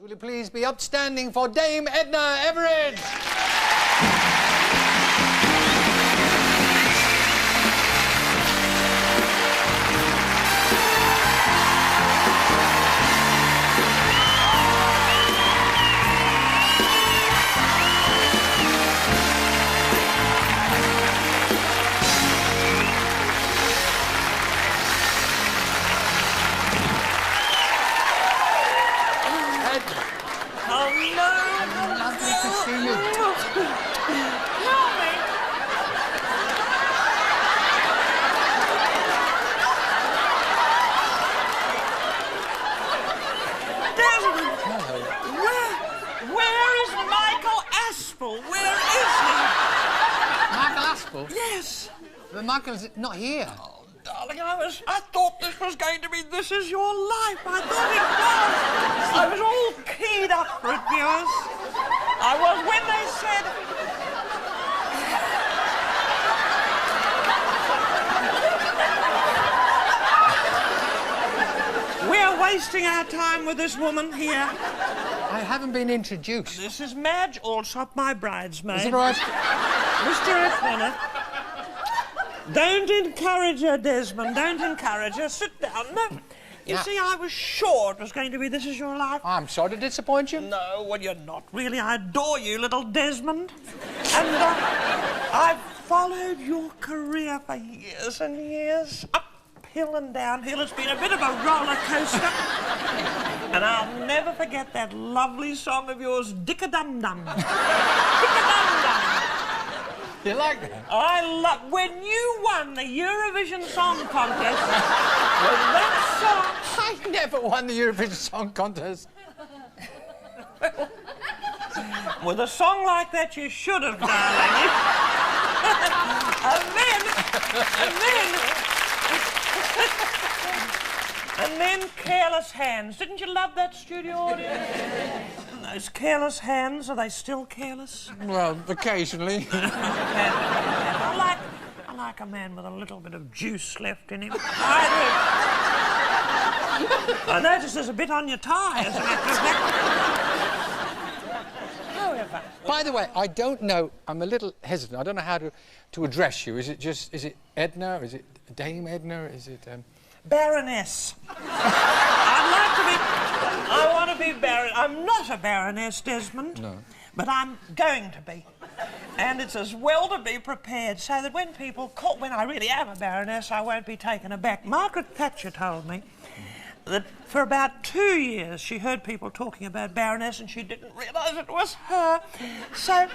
Will you please be upstanding for Dame Edna Everage? Yes. But Michael's not here. Oh, darling, I thought this was going to be This Is Your Life. I thought it was. I was all keyed up for it, viewers. I was when they said... We're wasting our time with this woman here. I haven't been introduced. This is Madge, Allsop, my bridesmaid. Is it right? Mr. F. Don't encourage her, Desmond. Don't encourage her. Sit down. No. You see, I was sure it was going to be This Is Your Life. I'm sorry to disappoint you. No, well, you're not really. I adore you, little Desmond. And I've followed your career for years and years. Uphill and downhill. It's been a bit of a roller coaster. And I'll never forget that lovely song of yours, Dick-a-dum-dum. Dick-a-dum-dum. You like that? I love... When you won the Eurovision Song Contest, with that song... I never won the Eurovision Song Contest. With a song like that, you should have, darling. And then Careless Hands. Didn't you love that studio audience? Those careless hands, are they still careless? Well, occasionally. I like a man with a little bit of juice left in him. I do. I notice there's a bit on your tie, as a matter of fact. However... By the way, I don't know, I'm a little hesitant. I don't know how to address you. Is it Edna? Is it Dame Edna? Is it... Baroness. I'd like to be... I want to be Baron... I'm not a Baroness, Desmond. No. But I'm going to be. And it's as well to be prepared so that when people call... When I really am a Baroness, I won't be taken aback. Margaret Thatcher told me that for about 2 years she heard people talking about Baroness and she didn't realise it was her. So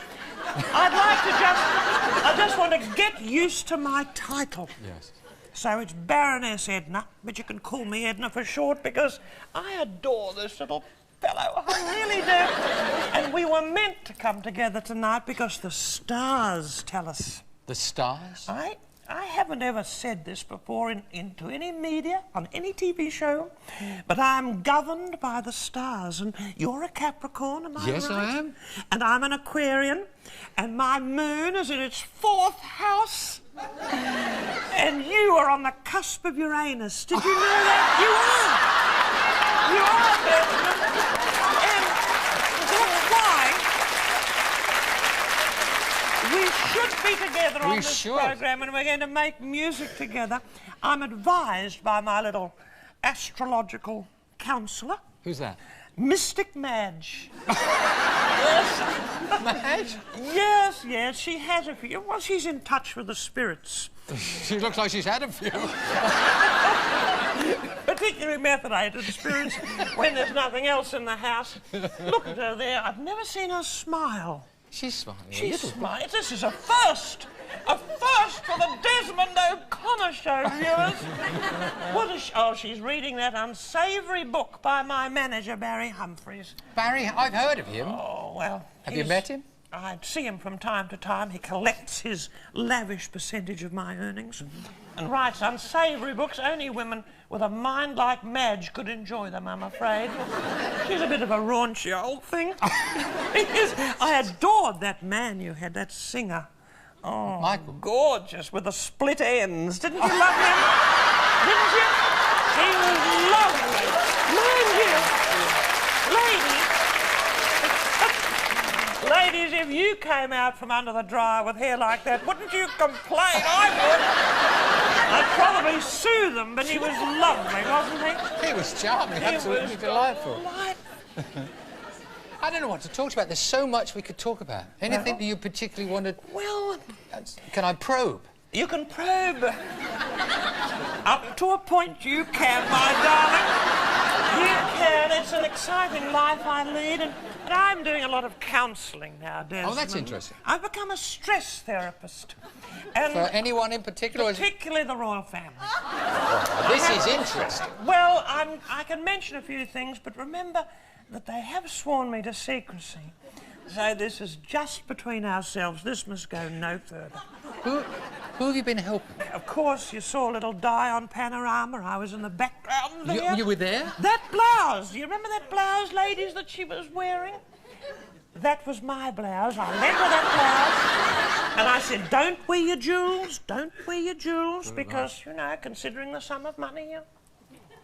I just want to get used to my title. Yes. So it's Baroness Edna, but you can call me Edna for short because I adore this little fellow. I really do. And we were meant to come together tonight because the stars tell us. The stars? I haven't ever said this before into any media, on any TV show, but I'm governed by the stars. And you're a Capricorn, am I right? Yes, I am. And I'm an Aquarian, and my moon is in its 4th house. And you are on the cusp of Uranus. Did you know that? You are, Desmond. And that's why we should be together on this programme, and we're going to make music together. I'm advised by my little astrological counsellor. Who's that? Mystic Madge. Yes. Madge? Yes, she has a few. Well, she's in touch with the spirits. She looks like she's had a few. Particularly methylated spirits when there's nothing else in the house. Look at her there. I've never seen her smile. She's smiling. She's smiling. This is a first. A first for the Desmond O'Connor show, viewers. What is she? Oh, she's reading that unsavoury book by my manager, Barry Humphries. Barry, I've heard of him. Oh, well... Have you met him? I see him from time to time. He collects his lavish percentage of my earnings and writes unsavoury books. Only women with a mind like Madge could enjoy them, I'm afraid. She's a bit of a raunchy old thing. I adored that man you had, that singer. Oh, Michael. Gorgeous, with the split ends. Didn't you love him? Didn't you? He was lovely. Mind you, ladies... Ladies, if you came out from under the dryer with hair like that, wouldn't you complain? I would. I'd probably sue them, but he was lovely, wasn't he? He was charming, absolutely delightful. Delightful. I don't know what to talk about. There's so much we could talk about. Anything that you particularly wanted... Well... Can I probe? You can probe. Up to a point you can, my darling. You can. It's an exciting life I lead, and I'm doing a lot of counselling now, Desmond. Oh, that's interesting. I've become a stress therapist. And for anyone in particular? Particularly the royal family. Oh, this is interesting. Well, I can mention a few things, but remember that they have sworn me to secrecy. So this is just between ourselves. This must go no further. Who have you been helping? Of course, you saw little Di on Panorama. I was in the background there. You were there? That blouse. You remember that blouse, ladies, that she was wearing? That was my blouse. I lent her that blouse. And I said, don't wear your jewels. Don't wear your jewels. Because, you know, considering the sum of money you're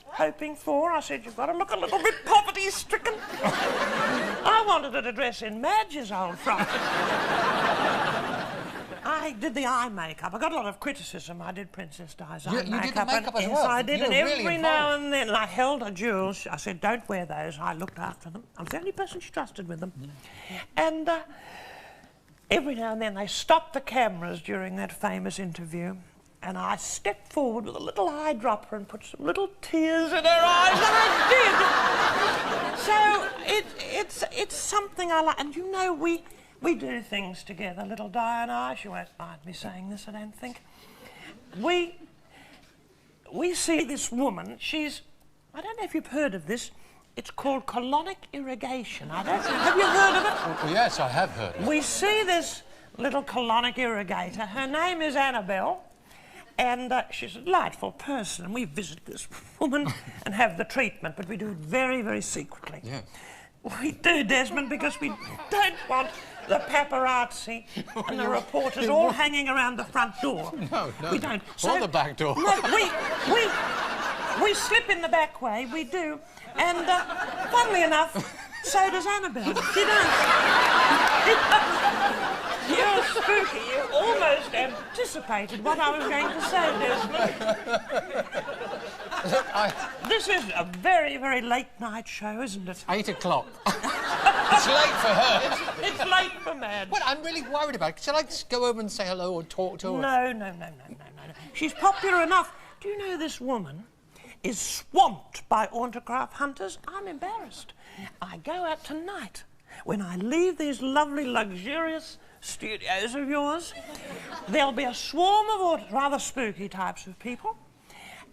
hoping for, I said, you've got to look a little bit poverty-stricken. I wanted her to dress in Madge's old frock. I did the eye makeup. I got a lot of criticism. I did Princess Di's eye makeup. You did the makeup as well? Yes, I did. You And were every really now and then, I held her jewels. I said, don't wear those. I looked after them. I was the only person she trusted with them. And every now and then, they stopped the cameras during that famous interview. And I stepped forward with a little eyedropper and put some little tears in her eyes, and I did. So it's something I like. And you know, we do things together, little Di and I. She won't mind me saying this, I don't think. We see this woman. I don't know if you've heard of this. It's called colonic irrigation. I don't know. Have you heard of it? Oh, yes, I have heard of it. We see this little colonic irrigator. Her name is Annabelle. And she's a delightful person, and we visit this woman and have the treatment, but we do it very, very secretly. Yeah. We do, Desmond, because we don't want the paparazzi and the reporters all hanging around the front door. No. We don't. Or the back door. No, we slip in the back way, we do. And, funnily enough, so does Annabelle. She does. You're spooky. You almost anticipated what I was going to say, Desmond. This is a very, very late night show, isn't it? 8 o'clock. It's late for her. It's late for Madge. Well, I'm really worried about it. Shall I just go over and say hello or talk to her? No. She's popular enough. Do you know this woman is swamped by autograph hunters? I'm embarrassed. I go out tonight. When I leave these lovely, luxurious studios of yours, there'll be a swarm of rather spooky types of people,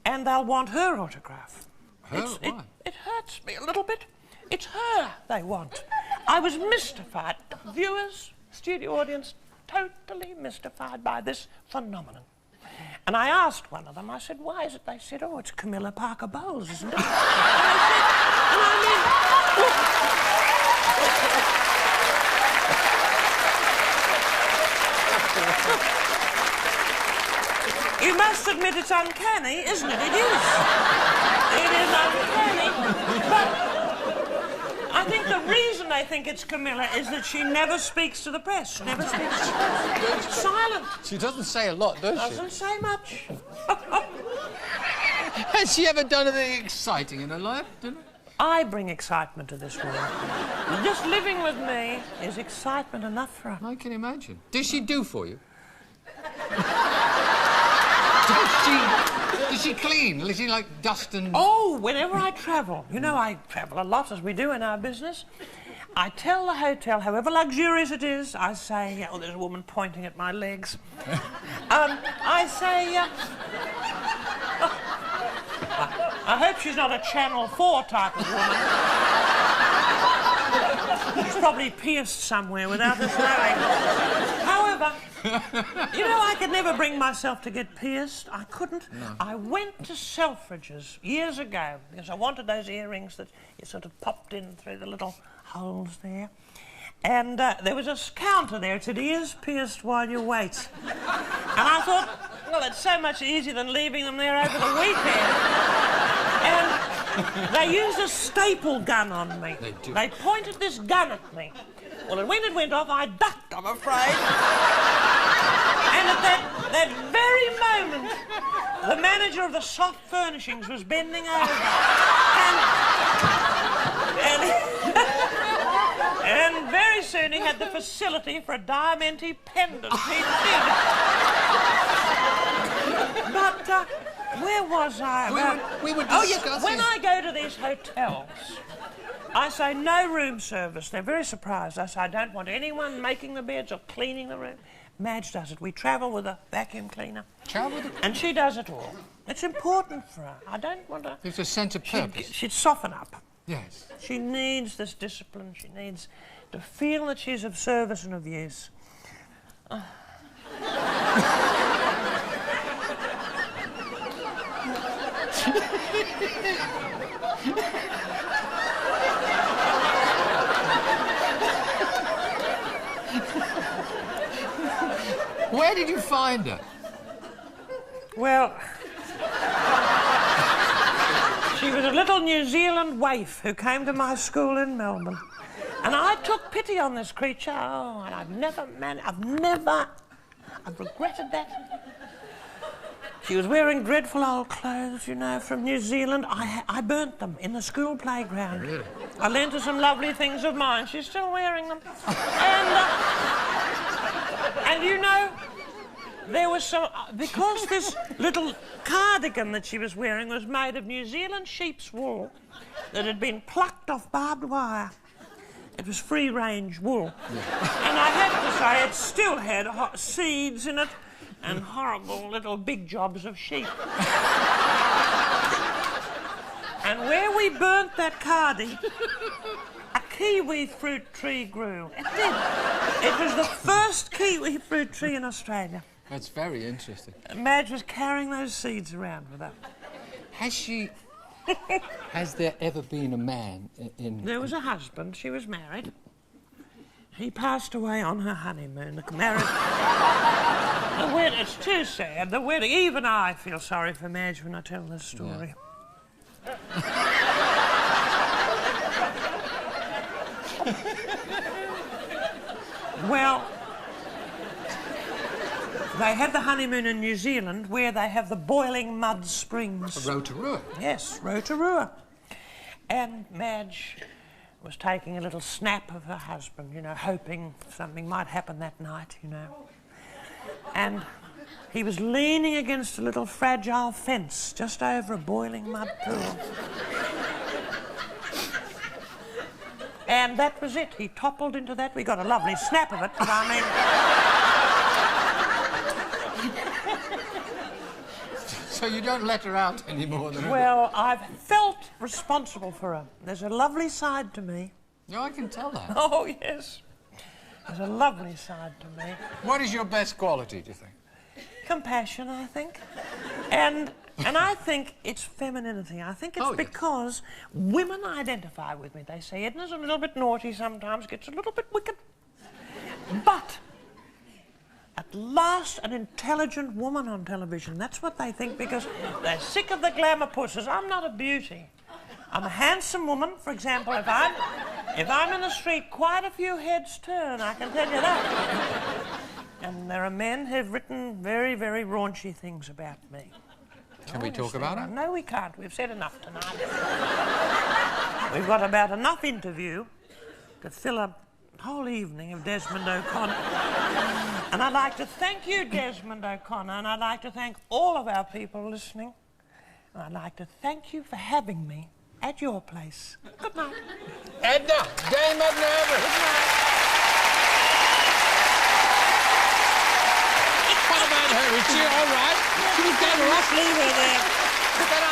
and they'll want her autograph. It hurts me a little bit. It's her they want. I was mystified. Viewers, studio audience, totally mystified by this phenomenon. And I asked one of them, I said, why is it? They said, oh, it's Camilla Parker Bowles, isn't it? You must admit it's uncanny, isn't it? It is. It is uncanny. But I think the reason they think it's Camilla is that she never speaks to the press. Never speaks to the press. She's silent. She doesn't say a lot, does she? Doesn't say much. Has she ever done anything exciting in her life? I bring excitement to this woman. Just living with me is excitement enough for her. I can imagine. Does she do for you? Does she clean? Does she, like, dust and... Oh, whenever I travel. You know, I travel a lot, as we do in our business. I tell the hotel, however luxurious it is, I say... Oh, there's a woman pointing at my legs. I say... I hope she's not a Channel 4 type of woman. She's probably pierced somewhere without us knowing. However... You know, I could never bring myself to get pierced. I couldn't. No. I went to Selfridges years ago because I wanted those earrings that you sort of popped in through the little holes there. And there was a counter there. It said, ears pierced while you wait. And I thought, well, it's so much easier than leaving them there over the weekend. They used a staple gun on me. They do. They pointed this gun at me. Well, and when it went off, I ducked, I'm afraid. And at that very moment, the manager of the soft furnishings was bending over. And very soon he had the facility for a diamante pendant. He did. But where was I? We were discussing... Oh, yes, when I go to these hotels, I say no room service. They're very surprised. I say I don't want anyone making the beds or cleaning the room. Madge does it. We travel with a vacuum cleaner. Travel with a... And she does it all. It's important for her. I don't want to... There's a sense of purpose. She'd soften up. Yes. She needs this discipline. She needs to feel that she's of service and of use. Where did you find her? Well, she was a little New Zealand waif who came to my school in Melbourne. And I took pity on this creature. Oh, and I've regretted that. She was wearing dreadful old clothes, you know, from New Zealand. I burnt them in the school playground. Really? I lent her some lovely things of mine. She's still wearing them. And you know, there was some... because this little cardigan that she was wearing was made of New Zealand sheep's wool that had been plucked off barbed wire. It was free-range wool. Yeah. And I have to say, it still had seeds in it and horrible little big jobs of sheep. And where we burnt that cardie, a kiwi fruit tree grew. It did. It was the first kiwi fruit tree in Australia. That's very interesting. Madge was carrying those seeds around with her. Has there ever been a man in... There was a husband. She was married. He passed away on her honeymoon. The marriage... The wedding... It's too sad. The wedding... Even I feel sorry for Madge when I tell this story. Yeah. Well... They had the honeymoon in New Zealand where they have the boiling mud springs. Rotorua? Yes, Rotorua. And Madge was taking a little snap of her husband, you know, hoping something might happen that night, you know. And he was leaning against a little fragile fence just over a boiling mud pool. And that was it. He toppled into that. We got a lovely snap of it, but I mean... So you don't let her out any more than... Well, I've felt responsible for her. There's a lovely side to me. No, I can tell that. Oh, yes. There's a lovely side to me. What is your best quality, do you think? Compassion, I think. And I think it's femininity. I think it's because women identify with me. They say Edna's a little bit naughty sometimes, gets a little bit wicked. But... at last, an intelligent woman on television. That's what they think because they're sick of the glamour pusses. I'm not a beauty. I'm a handsome woman. For example, if I'm in the street, quite a few heads turn, I can tell you that. And there are men who've written very, very raunchy things about me. Can we talk about it? No, we can't. We've said enough tonight. We've got about enough interview to fill a whole evening of Desmond O'Connor. And I'd like to thank you, Desmond O'Connor, and I'd like to thank all of our people listening. And I'd like to thank you for having me at your place. Good night. Edna! Dame Edna Everage! Good night. What about her? Is she all right? Leave her there. Put that